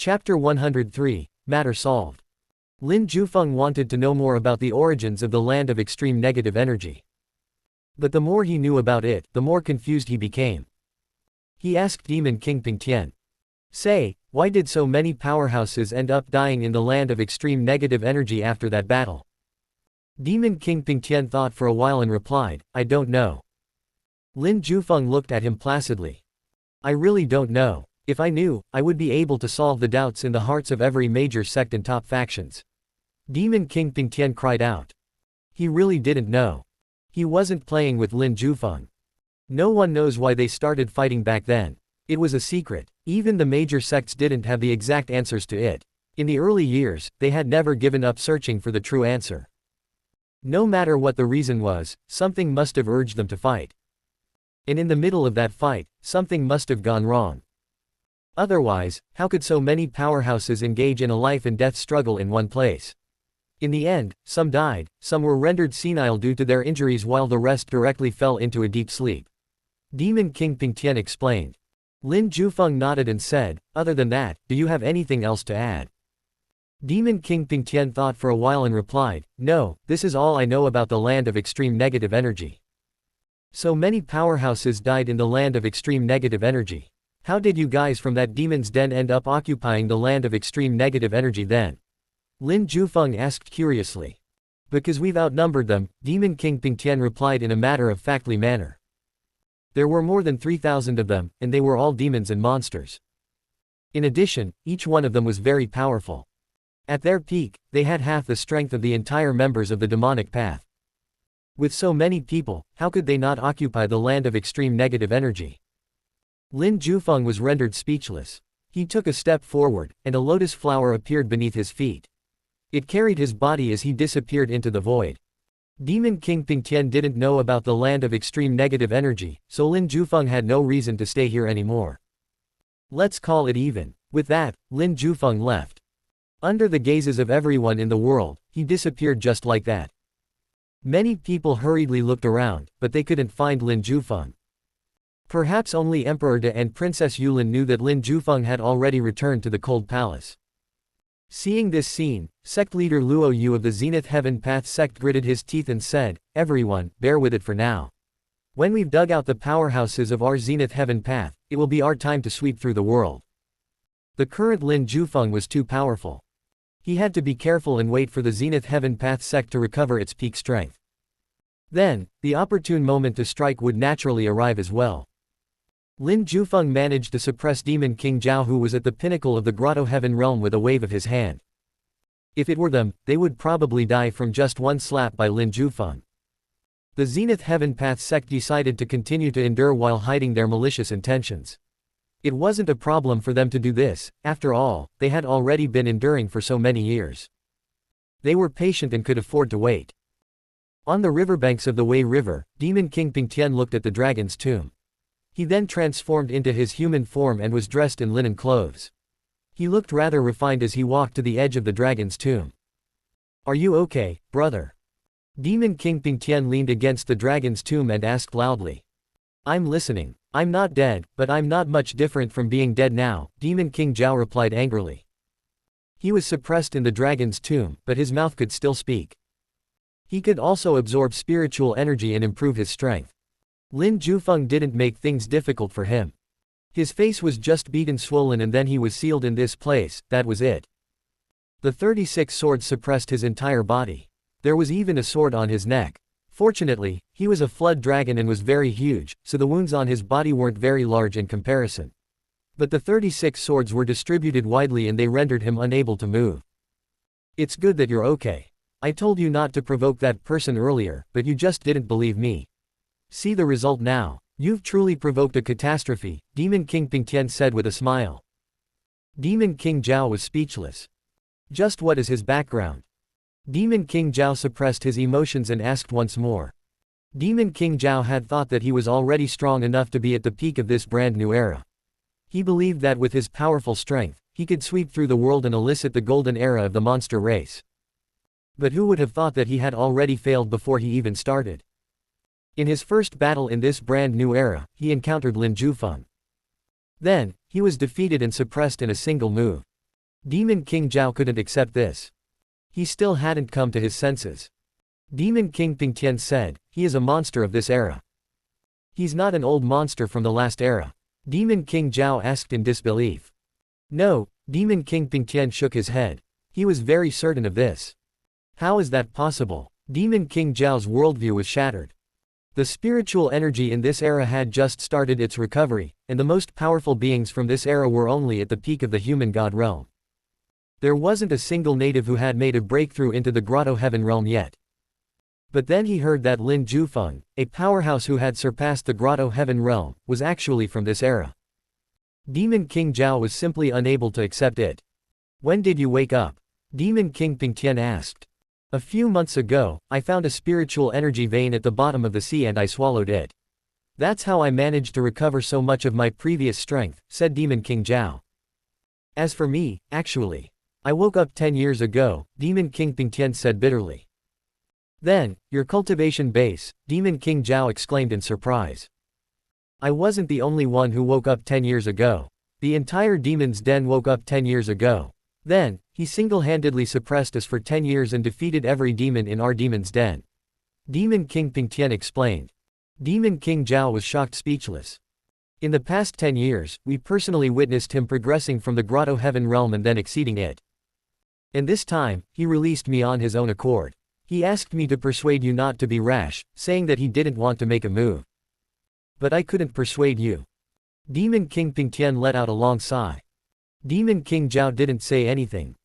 Chapter 103, Matter Solved. Lin Jufeng wanted to know more about the origins of the land of extreme negative energy. But the more he knew about it, the more confused he became. He asked Demon King Pingtian. Say, why did so many powerhouses end up dying in the land of extreme negative energy after that battle? Demon King Pingtian thought for a while and replied, I don't know. Lin Jufeng looked at him placidly. I really don't know. If I knew, I would be able to solve the doubts in the hearts of every major sect and top factions. Demon King Pingtian cried out. He really didn't know. He wasn't playing with Lin Jufeng. No one knows why they started fighting back then. It was a secret. Even the major sects didn't have the exact answers to it. In the early years, they had never given up searching for the true answer. No matter what the reason was, something must have urged them to fight. And in the middle of that fight, something must have gone wrong. Otherwise, how could so many powerhouses engage in a life and death struggle in one place? In the end, some died, some were rendered senile due to their injuries while the rest directly fell into a deep sleep. Demon King Pingtian explained. Lin Jufeng nodded and said, other than that, do you have anything else to add? Demon King Pingtian thought for a while and replied, no, this is all I know about the land of extreme negative energy. So many powerhouses died in the land of extreme negative energy. How did you guys from that demon's den end up occupying the land of extreme negative energy then? Lin Jufeng asked curiously. Because we've outnumbered them, Demon King Pingtian replied in a matter-of-factly manner. There were more than 3,000 of them, and they were all demons and monsters. In addition, each one of them was very powerful. At their peak, they had half the strength of the entire members of the demonic path. With so many people, how could they not occupy the land of extreme negative energy? Lin Jufeng was rendered speechless. He took a step forward, and a lotus flower appeared beneath his feet. It carried his body as he disappeared into the void. Demon King Pingtian didn't know about the land of extreme negative energy, so Lin Jufeng had no reason to stay here anymore. Let's call it even. With that, Lin Jufeng left. Under the gazes of everyone in the world, he disappeared just like that. Many people hurriedly looked around, but they couldn't find Lin Jufeng. Perhaps only Emperor De and Princess Yulin knew that Lin Jufeng had already returned to the Cold Palace. Seeing this scene, sect leader Luo Yu of the Zenith Heaven Path sect gritted his teeth and said, everyone, bear with it for now. When we've dug out the powerhouses of our Zenith Heaven Path, it will be our time to sweep through the world. The current Lin Jufeng was too powerful. He had to be careful and wait for the Zenith Heaven Path sect to recover its peak strength. Then, the opportune moment to strike would naturally arrive as well. Lin Jufeng managed to suppress Demon King Zhao, who was at the pinnacle of the Grotto Heaven realm, with a wave of his hand. If it were them, they would probably die from just one slap by Lin Jufeng. The Zenith Heaven Path sect decided to continue to endure while hiding their malicious intentions. It wasn't a problem for them to do this, after all, they had already been enduring for so many years. They were patient and could afford to wait. On the riverbanks of the Wei River, Demon King Pingtian looked at the dragon's tomb. He then transformed into his human form and was dressed in linen clothes. He looked rather refined as he walked to the edge of the dragon's tomb. Are you okay, brother? Demon King Pingtian leaned against the dragon's tomb and asked loudly. I'm listening. I'm not dead, but I'm not much different from being dead now, Demon King Zhao replied angrily. He was suppressed in the dragon's tomb, but his mouth could still speak. He could also absorb spiritual energy and improve his strength. Lin Jufeng didn't make things difficult for him. His face was just beaten swollen and then he was sealed in this place, that was it. The 36 swords suppressed his entire body. There was even a sword on his neck. Fortunately, he was a flood dragon and was very huge, so the wounds on his body weren't very large in comparison. But the 36 swords were distributed widely and they rendered him unable to move. It's good that you're okay. I told you not to provoke that person earlier, but you just didn't believe me. See the result now. You've truly provoked a catastrophe, Demon King Pingtian said with a smile. Demon King Zhao was speechless. Just what is his background? Demon King Zhao suppressed his emotions and asked once more. Demon King Zhao had thought that he was already strong enough to be at the peak of this brand new era. He believed that with his powerful strength, he could sweep through the world and elicit the golden era of the monster race. But who would have thought that he had already failed before he even started? In his first battle in this brand new era, he encountered Lin Jufeng. Then, he was defeated and suppressed in a single move. Demon King Zhao couldn't accept this. He still hadn't come to his senses. Demon King Pingtian said, he is a monster of this era. He's not an old monster from the last era. Demon King Zhao asked in disbelief. No, Demon King Pingtian shook his head. He was very certain of this. How is that possible? Demon King Zhao's worldview was shattered. The spiritual energy in this era had just started its recovery, and the most powerful beings from this era were only at the peak of the human god realm. There wasn't a single native who had made a breakthrough into the Grotto Heaven realm yet. But then he heard that Lin Zhufeng, a powerhouse who had surpassed the Grotto Heaven realm, was actually from this era. Demon King Zhao was simply unable to accept it. When did you wake up? Demon King Pingtian asked. A few months ago, I found a spiritual energy vein at the bottom of the sea and I swallowed it. That's how I managed to recover so much of my previous strength, said Demon King Zhao. As for me, actually, I woke up 10 years ago, Demon King Pingtian said bitterly. Then, your cultivation base, Demon King Zhao exclaimed in surprise. I wasn't the only one who woke up 10 years ago. The entire Demon's Den woke up 10 years ago. Then, he single-handedly suppressed us for 10 years and defeated every demon in our Demon's Den. Demon King Pingtian explained. Demon King Zhao was shocked speechless. In the past 10 years, we personally witnessed him progressing from the Grotto Heaven realm and then exceeding it. And this time, he released me on his own accord. He asked me to persuade you not to be rash, saying that he didn't want to make a move. But I couldn't persuade you. Demon King Pingtian let out a long sigh. Demon King Zhao didn't say anything.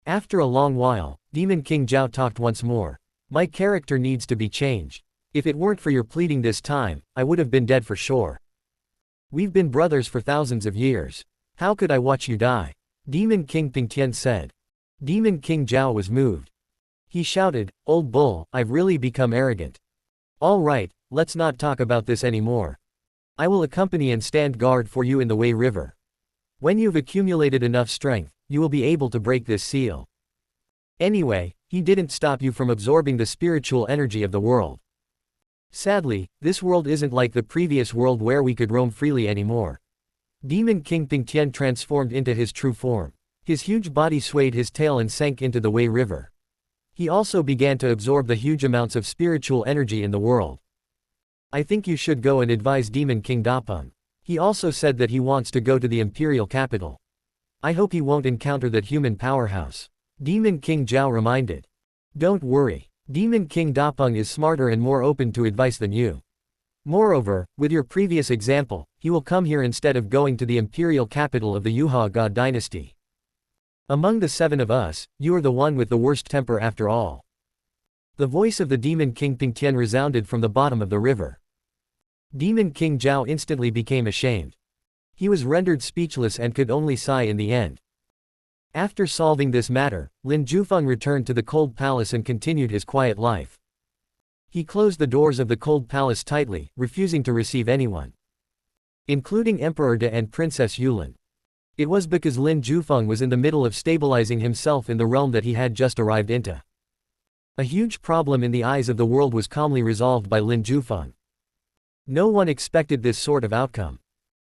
After a long while, Demon King Zhao talked once more. My character needs to be changed. If it weren't for your pleading this time, I would have been dead for sure. We've been brothers for thousands of years. How could I watch you die? Demon King Pingtian said. Demon King Zhao was moved. He shouted, Old bull, I've really become arrogant. All right, let's not talk about this anymore. I will accompany and stand guard for you in the Wei River. When you've accumulated enough strength, you will be able to break this seal. Anyway, he didn't stop you from absorbing the spiritual energy of the world. Sadly, this world isn't like the previous world where we could roam freely anymore. Demon King Pingtian transformed into his true form. His huge body swayed his tail and sank into the Wei River. He also began to absorb the huge amounts of spiritual energy in the world. I think you should go and advise Demon King Dapeng. He also said that he wants to go to the imperial capital. I hope he won't encounter that human powerhouse. Demon King Zhao reminded. Don't worry. Demon King Dapeng is smarter and more open to advice than you. Moreover, with your previous example, he will come here instead of going to the imperial capital of the Yuha God dynasty. Among the 7 of us, you are the one with the worst temper after all. The voice of the Demon King Pingtian resounded from the bottom of the river. Demon King Zhao instantly became ashamed. He was rendered speechless and could only sigh in the end. After solving this matter, Lin Zhufeng returned to the Cold Palace and continued his quiet life. He closed the doors of the Cold Palace tightly, refusing to receive anyone, including Emperor De and Princess Yulin. It was because Lin Zhufeng was in the middle of stabilizing himself in the realm that he had just arrived into. A huge problem in the eyes of the world was calmly resolved by Lin Zhufeng. No one expected this sort of outcome.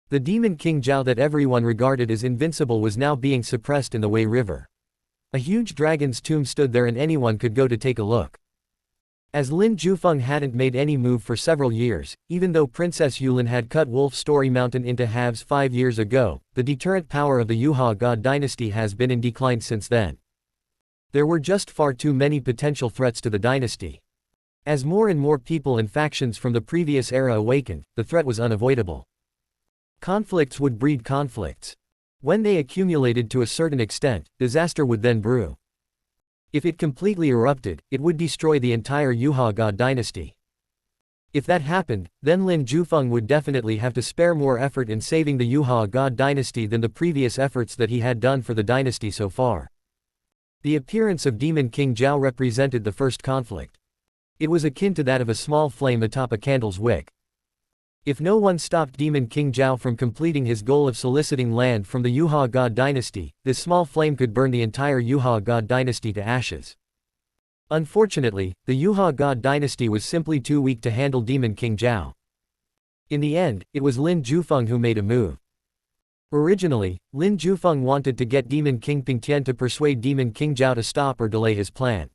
The Demon King Zhao that everyone regarded as invincible was now being suppressed in the Wei River. A huge dragon's tomb stood there and anyone could go to take a look. As Lin Zhufeng hadn't made any move for several years, even though Princess Yulin had cut Wolf Story Mountain into halves 5 years ago, the deterrent power of the Yuha God dynasty has been in decline since then. There were just far too many potential threats to the dynasty. As more and more people and factions from the previous era awakened, the threat was unavoidable. Conflicts would breed conflicts. When they accumulated to a certain extent, disaster would then brew. If it completely erupted, it would destroy the entire Yuha God dynasty. If that happened, then Lin Zhufeng would definitely have to spare more effort in saving the Yuha God dynasty than the previous efforts that he had done for the dynasty so far. The appearance of Demon King Zhao represented the first conflict. It was akin to that of a small flame atop a candle's wick. If no one stopped Demon King Zhao from completing his goal of soliciting land from the Yuha God dynasty, this small flame could burn the entire Yuha God dynasty to ashes. Unfortunately, the Yuha God dynasty was simply too weak to handle Demon King Zhao. In the end, it was Lin Zhufeng who made a move. Originally, Lin Jufeng wanted to get Demon King Pingtian to persuade Demon King Zhao to stop or delay his plan.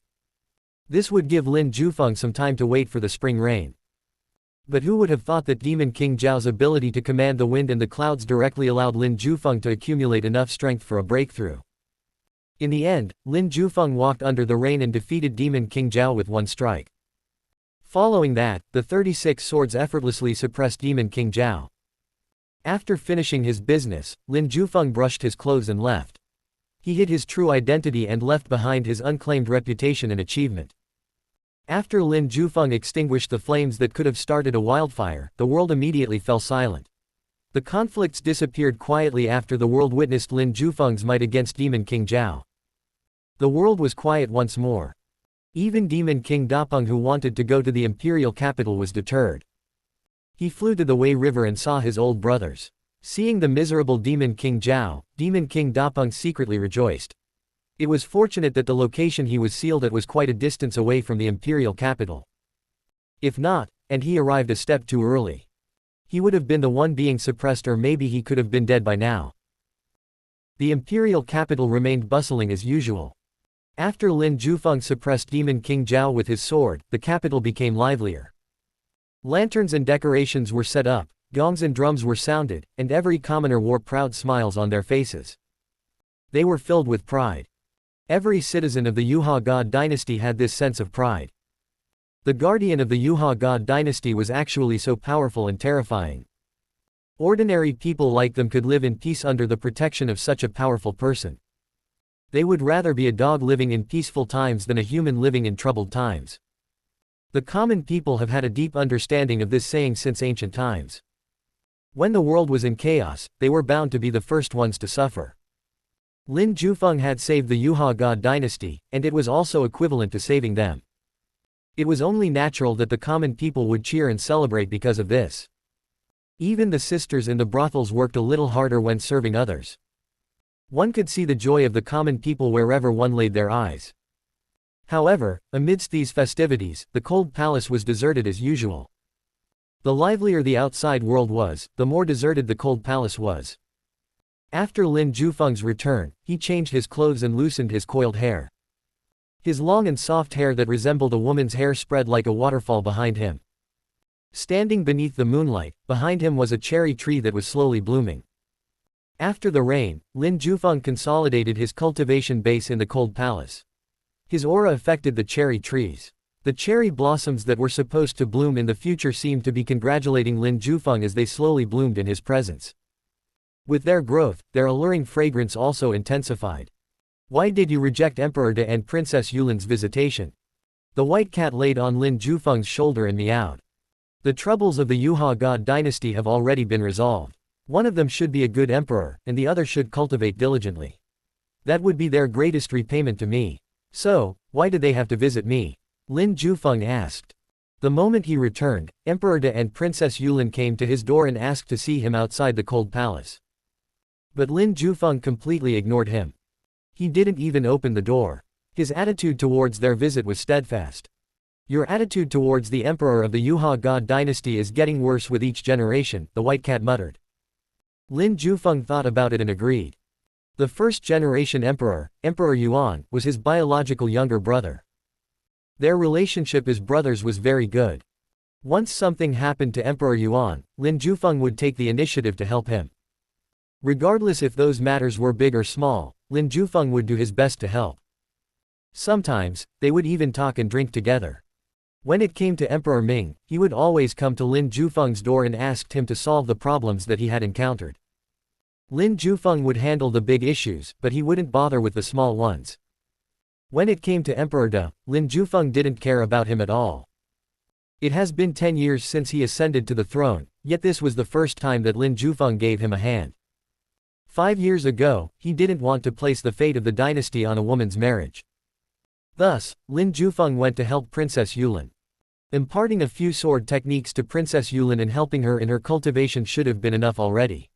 This would give Lin Jufeng some time to wait for the spring rain. But who would have thought that Demon King Zhao's ability to command the wind and the clouds directly allowed Lin Jufeng to accumulate enough strength for a breakthrough. In the end, Lin Jufeng walked under the rain and defeated Demon King Zhao with one strike. Following that, the 36 swords effortlessly suppressed Demon King Zhao. After finishing his business, Lin Jufeng brushed his clothes and left. He hid his true identity and left behind his unclaimed reputation and achievement. After Lin Jufeng extinguished the flames that could have started a wildfire, the world immediately fell silent. The conflicts disappeared quietly after the world witnessed Lin Jufeng's might against Demon King Zhao. The world was quiet once more. Even Demon King Dapeng, who wanted to go to the imperial capital, was deterred. He flew to the Wei River and saw his old brothers. Seeing the miserable Demon King Zhao, Demon King Dapeng secretly rejoiced. It was fortunate that the location he was sealed at was quite a distance away from the imperial capital. If not, and he arrived a step too early, he would have been the one being suppressed, or maybe he could have been dead by now. The imperial capital remained bustling as usual. After Lin Jufeng suppressed Demon King Zhao with his sword, the capital became livelier. Lanterns and decorations were set up, gongs and drums were sounded, and every commoner wore proud smiles on their faces. They were filled with pride. Every citizen of the Yuha God dynasty had this sense of pride. The guardian of the Yuha God dynasty was actually so powerful and terrifying. Ordinary people like them could live in peace under the protection of such a powerful person. They would rather be a dog living in peaceful times than a human living in troubled times. The common people have had a deep understanding of this saying since ancient times. When the world was in chaos, they were bound to be the first ones to suffer. Lin Jufeng had saved the Yuha God dynasty, and it was also equivalent to saving them. It was only natural that the common people would cheer and celebrate because of this. Even the sisters in the brothels worked a little harder when serving others. One could see the joy of the common people wherever one laid their eyes. However, amidst these festivities, the cold palace was deserted as usual. The livelier the outside world was, the more deserted the cold palace was. After Lin Jufeng's return, he changed his clothes and loosened his coiled hair. His long and soft hair that resembled a woman's hair spread like a waterfall behind him. Standing beneath the moonlight, behind him was a cherry tree that was slowly blooming. After the rain, Lin Jufeng consolidated his cultivation base in the cold palace. His aura affected the cherry trees. The cherry blossoms that were supposed to bloom in the future seemed to be congratulating Lin Jufeng as they slowly bloomed in his presence. With their growth, their alluring fragrance also intensified. Why did you reject Emperor De and Princess Yulin's visitation? The white cat laid on Lin Jufeng's shoulder and meowed. The troubles of the Yuha God dynasty have already been resolved. One of them should be a good emperor, and the other should cultivate diligently. That would be their greatest repayment to me. So, why did they have to visit me? Lin Jufeng asked. The moment he returned, Emperor De and Princess Yulin came to his door and asked to see him outside the cold palace. But Lin Jufeng completely ignored him. He didn't even open the door. His attitude towards their visit was steadfast. Your attitude towards the emperor of the Yuha God dynasty is getting worse with each generation, the white cat muttered. Lin Jufeng thought about it and agreed. The first generation emperor, Emperor Yuan, was his biological younger brother. Their relationship as brothers was very good. Once something happened to Emperor Yuan, Lin Jufeng would take the initiative to help him. Regardless if those matters were big or small, Lin Jufeng would do his best to help. Sometimes, they would even talk and drink together. When it came to Emperor Ming, he would always come to Lin Jufeng's door and asked him to solve the problems that he had encountered. Lin Jufeng would handle the big issues, but he wouldn't bother with the small ones. When it came to Emperor De, Lin Jufeng didn't care about him at all. It has been 10 years since he ascended to the throne, yet this was the first time that Lin Jufeng gave him a hand. 5 years ago, he didn't want to place the fate of the dynasty on a woman's marriage. Thus, Lin Jufeng went to help Princess Yulin. Imparting a few sword techniques to Princess Yulin and helping her in her cultivation should have been enough already.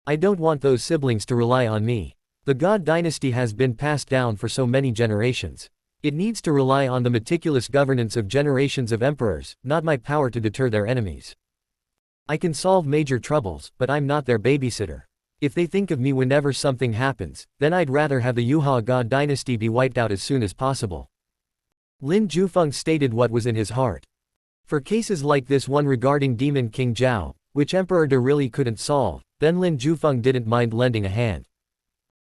I don't want those siblings to rely on me. The God dynasty has been passed down for so many generations. It needs to rely on the meticulous governance of generations of emperors, not my power to deter their enemies. I can solve major troubles, but I'm not their babysitter. If they think of me whenever something happens, then I'd rather have the Yuha God dynasty be wiped out as soon as possible. Lin Jufeng stated what was in his heart. For cases like this one regarding Demon King Zhao, which Emperor De really couldn't solve, then Lin Jufeng didn't mind lending a hand.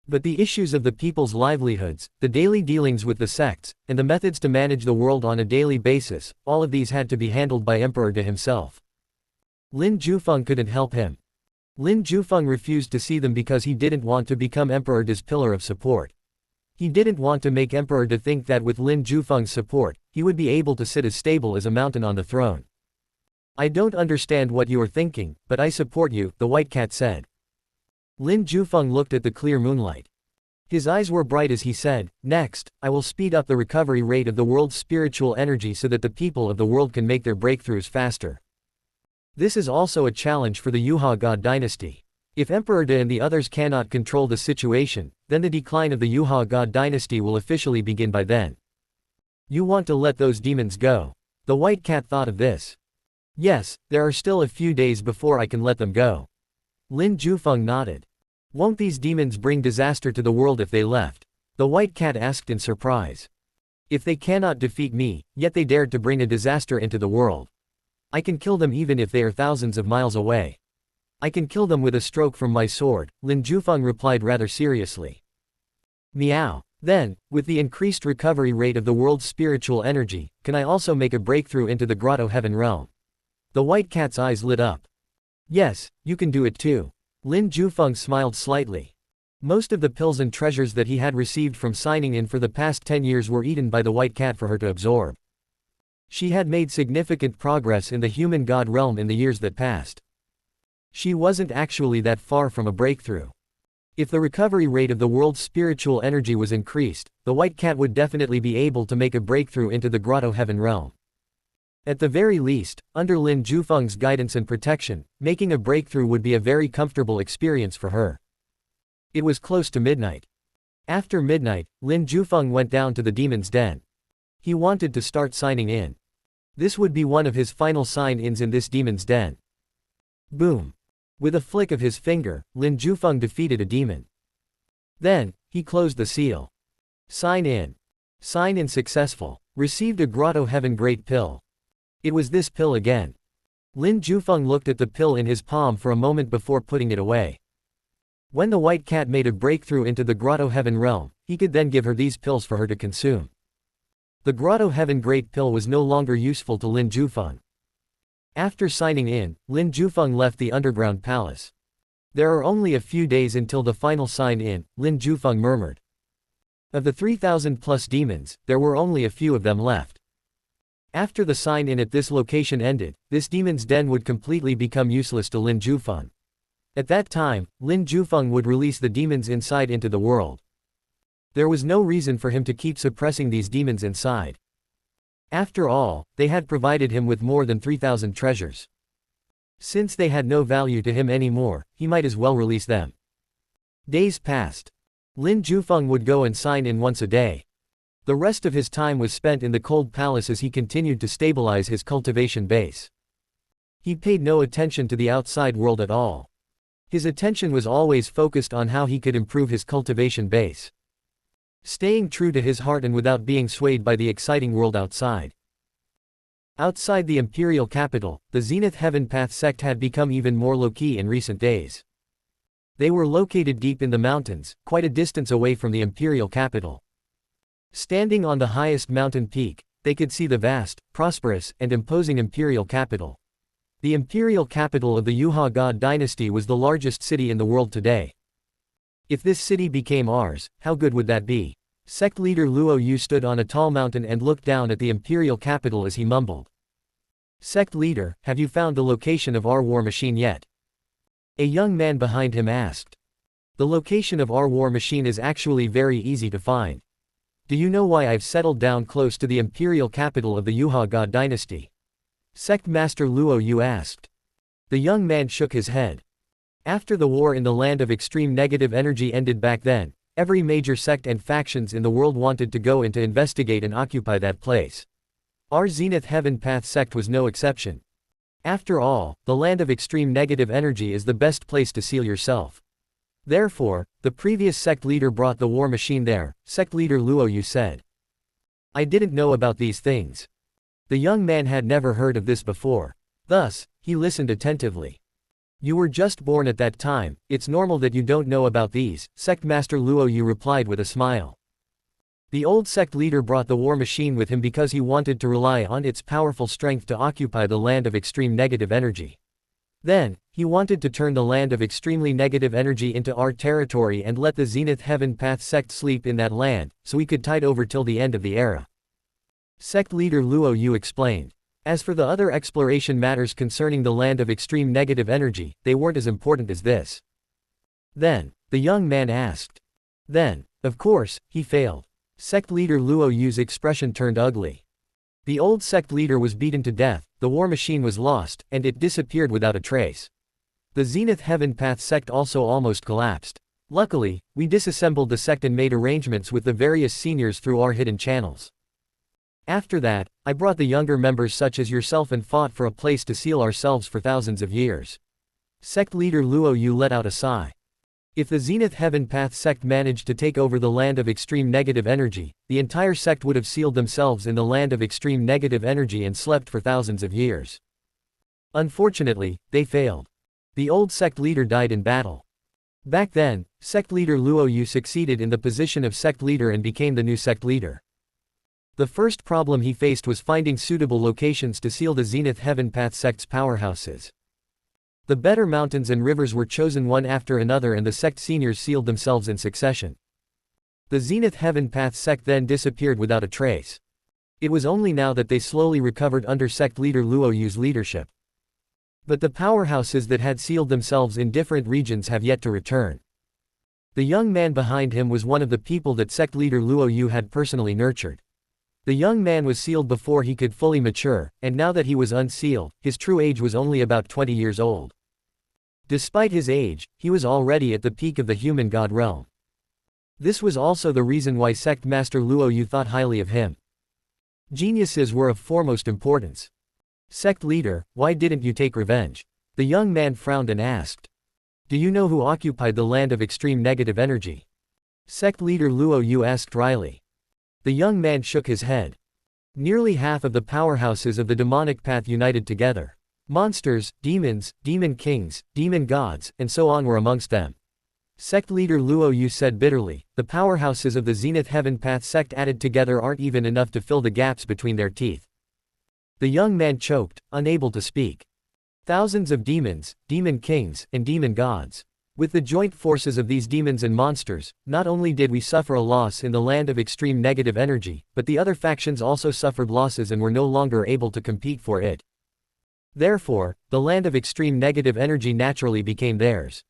But the issues of the people's livelihoods, the daily dealings with the sects, and the methods to manage the world on a daily basis, all of these had to be handled by Emperor De himself. Lin Jufeng couldn't help him. Lin Jufeng refused to see them because he didn't want to become Emperor De's pillar of support. He didn't want to make Emperor De think that with Lin Jufeng's support, he would be able to sit as stable as a mountain on the throne. I don't understand what you are thinking, but I support you, the white cat said. Lin Jufeng looked at the clear moonlight. His eyes were bright as he said, "Next, I will speed up the recovery rate of the world's spiritual energy so that the people of the world can make their breakthroughs faster. This is also a challenge for the Yuha God dynasty. If Emperor De and the others cannot control the situation, then the decline of the Yuha God dynasty will officially begin by then. You want to let those demons go?" The white cat thought of this. "Yes, there are still a few days before I can let them go." Lin Jufeng nodded. "Won't these demons bring disaster to the world if they left?" The white cat asked in surprise. "If they cannot defeat me, yet they dared to bring a disaster into the world. I can kill them even if they are thousands of miles away. I can kill them with a stroke from my sword," Lin Jufeng replied rather seriously. "Meow. Then, with the increased recovery rate of the world's spiritual energy, can I also make a breakthrough into the Grotto Heaven realm?" The white cat's eyes lit up. "Yes, you can do it too." Lin Jufeng smiled slightly. Most of the pills and treasures that he had received from signing in for the past 10 years were eaten by the white cat for her to absorb. She had made significant progress in the human god realm in the years that passed. She wasn't actually that far from a breakthrough. If the recovery rate of the world's spiritual energy was increased, the white cat would definitely be able to make a breakthrough into the Grotto Heaven realm. At the very least, under Lin Jufeng's guidance and protection, making a breakthrough would be a very comfortable experience for her. It was close to midnight. After midnight, Lin Jufeng went down to the demon's den. He wanted to start signing in. This would be one of his final sign-ins in this demon's den. Boom. With a flick of his finger, Lin Jufeng defeated a demon. Then, he closed the seal. Sign in. Sign in successful. Received a Grotto Heaven Great Pill. It was this pill again. Lin Jufeng looked at the pill in his palm for a moment before putting it away. When the white cat made a breakthrough into the Grotto Heaven realm, he could then give her these pills for her to consume. The Grotto Heaven Great Pill was no longer useful to Lin Jufeng. After signing in, Lin Jufeng left the underground palace. "There are only a few days until the final sign-in," Lin Jufeng murmured. Of the 3,000+ demons, there were only a few of them left. After the sign-in at this location ended, this demon's den would completely become useless to Lin Jufeng. At that time, Lin Jufeng would release the demons inside into the world. There was no reason for him to keep suppressing these demons inside. After all, they had provided him with more than 3,000 treasures. Since they had no value to him anymore, he might as well release them. Days passed. Lin Jufeng would go and sign in once a day. The rest of his time was spent in the cold palace as he continued to stabilize his cultivation base. He paid no attention to the outside world at all. His attention was always focused on how he could improve his cultivation base. Staying true to his heart and without being swayed by the exciting world outside. Outside the imperial capital, the Zenith Heaven Path sect had become even more low-key in recent days. They were located deep in the mountains, quite a distance away from the imperial capital. Standing on the highest mountain peak, they could see the vast, prosperous, and imposing imperial capital. The imperial capital of the Yuha God dynasty was the largest city in the world today. If this city became ours, how good would that be? Sect leader Luo Yu stood on a tall mountain and looked down at the imperial capital as he mumbled. "Sect leader, have you found the location of our war machine yet?" A young man behind him asked. "The location of our war machine is actually very easy to find. Do you know why I've settled down close to the imperial capital of the Yuha God dynasty?" Sect Master Luo Yu asked. The young man shook his head. After the war in the land of extreme negative energy ended back then, every major sect and factions in the world wanted to go in to investigate and occupy that place. Our Zenith Heaven Path sect was no exception. After all, the land of extreme negative energy is the best place to seal yourself. Therefore, the previous sect leader brought the war machine there, sect leader Luo Yu said. I didn't know about these things. The young man had never heard of this before. Thus, he listened attentively. You were just born at that time, it's normal that you don't know about these, Sect Master Luo Yu replied with a smile. The old sect leader brought the war machine with him because he wanted to rely on its powerful strength to occupy the land of extreme negative energy. Then, he wanted to turn the land of extremely negative energy into our territory and let the Zenith Heaven Path sect sleep in that land, so he could tide over till the end of the era. Sect leader Luo Yu explained. As for the other exploration matters concerning the land of extreme negative energy, they weren't as important as this. Then, the young man asked. Then, of course, he failed. Sect leader Luo Yu's expression turned ugly. The old sect leader was beaten to death, the war machine was lost, and it disappeared without a trace. The Zenith Heaven Path sect also almost collapsed. Luckily, we disassembled the sect and made arrangements with the various seniors through our hidden channels. After that, I brought the younger members such as yourself and fought for a place to seal ourselves for thousands of years. Sect leader Luo Yu let out a sigh. If the Zenith Heaven Path sect managed to take over the land of extreme negative energy, the entire sect would have sealed themselves in the land of extreme negative energy and slept for thousands of years. Unfortunately, they failed. The old sect leader died in battle. Back then, sect leader Luo Yu succeeded in the position of sect leader and became the new sect leader. The first problem he faced was finding suitable locations to seal the Zenith Heaven Path sect's powerhouses. The better mountains and rivers were chosen one after another and the sect seniors sealed themselves in succession. The Zenith Heaven Path sect then disappeared without a trace. It was only now that they slowly recovered under sect leader Luo Yu's leadership. But the powerhouses that had sealed themselves in different regions have yet to return. The young man behind him was one of the people that sect leader Luo Yu had personally nurtured. The young man was sealed before he could fully mature, and now that he was unsealed, his true age was only about 20 years old. Despite his age, he was already at the peak of the human god realm. This was also the reason why Sect Master Luo Yu thought highly of him. Geniuses were of foremost importance. Sect leader, why didn't you take revenge? The young man frowned and asked. Do you know who occupied the land of extreme negative energy? Sect leader Luo Yu asked wryly. The young man shook his head. Nearly half of the powerhouses of the demonic path united together. Monsters, demons, demon kings, demon gods, and so on were amongst them. Sect leader Luo Yu said bitterly, the powerhouses of the Zenith Heaven Path sect added together aren't even enough to fill the gaps between their teeth. The young man choked, unable to speak. Thousands of demons, demon kings, and demon gods. With the joint forces of these demons and monsters, not only did we suffer a loss in the land of extreme negative energy, but the other factions also suffered losses and were no longer able to compete for it. Therefore, the land of extreme negative energy naturally became theirs.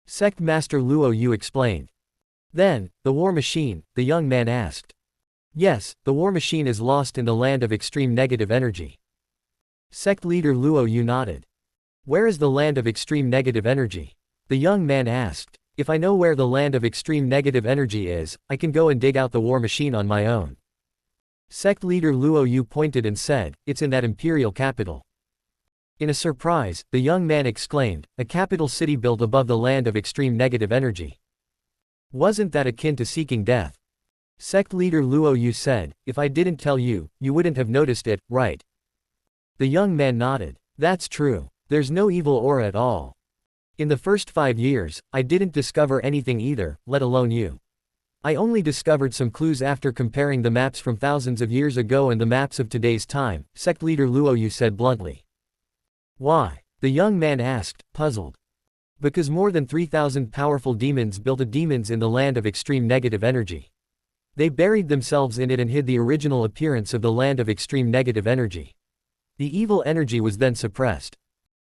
Sect Master Luo Yu explained. Then, the war machine, the young man asked. Yes, the war machine is lost in the land of extreme negative energy. Sect leader Luo Yu nodded. Where is the land of extreme negative energy? The young man asked. If I know where the land of extreme negative energy is, I can go and dig out the war machine on my own. Sect leader Luo Yu pointed and said, it's in that imperial capital. In a surprise, the young man exclaimed, a capital city built above the land of extreme negative energy. Wasn't that akin to seeking death? Sect leader Luo Yu said, if I didn't tell you, you wouldn't have noticed it, right? The young man nodded. That's true. There's no evil aura at all. In the first 5 years, I didn't discover anything either, let alone you. I only discovered some clues after comparing the maps from thousands of years ago and the maps of today's time, sect leader Luo Yu said bluntly. Why? The young man asked, puzzled. Because more than 3,000 powerful demons built demons in the land of extreme negative energy. They buried themselves in it and hid the original appearance of the land of extreme negative energy. The evil energy was then suppressed.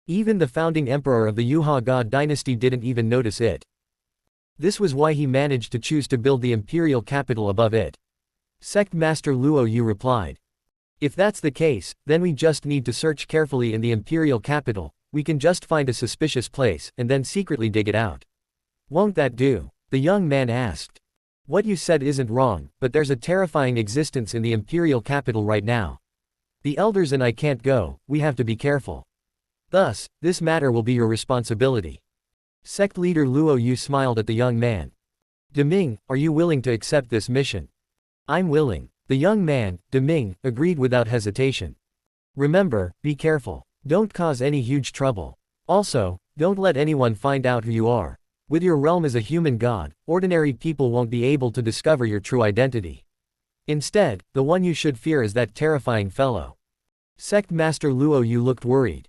Even the founding emperor of the Yuha God dynasty didn't even notice it. This was why he managed to choose to build the imperial capital above it. Sect Master Luo Yu replied. If that's the case, then we just need to search carefully in the imperial capital, we can just find a suspicious place, and then secretly dig it out. Won't that do? The young man asked. What you said isn't wrong, but there's a terrifying existence in the imperial capital right now. The elders and I can't go, we have to be careful. Thus, this matter will be your responsibility. Sect leader Luo Yu smiled at the young man. Deming, are you willing to accept this mission? I'm willing. The young man, Deming, agreed without hesitation. Remember, be careful. Don't cause any huge trouble. Also, don't let anyone find out who you are. With your realm as a human god, ordinary people won't be able to discover your true identity. Instead, the one you should fear is that terrifying fellow. Sect Master Luo Yu looked worried.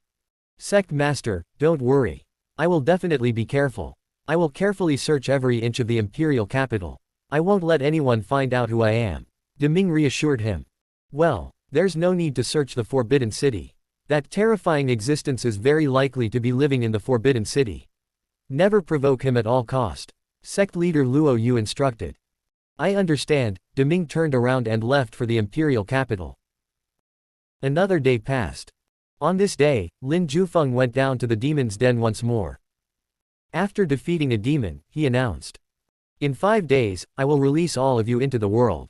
Sect Master, don't worry. I will definitely be careful. I will carefully search every inch of the imperial capital. I won't let anyone find out who I am. Deming reassured him. Well, there's no need to search the Forbidden City. That terrifying existence is very likely to be living in the Forbidden City. Never provoke him at all cost. Sect leader Luo Yu instructed. I understand. Deming turned around and left for the imperial capital. Another day passed. On this day, Lin Jufeng went down to the demon's den once more. After defeating a demon, he announced. In 5 days, I will release all of you into the world.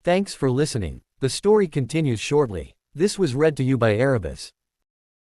Thanks for listening. The story continues shortly. This was read to you by Erebus.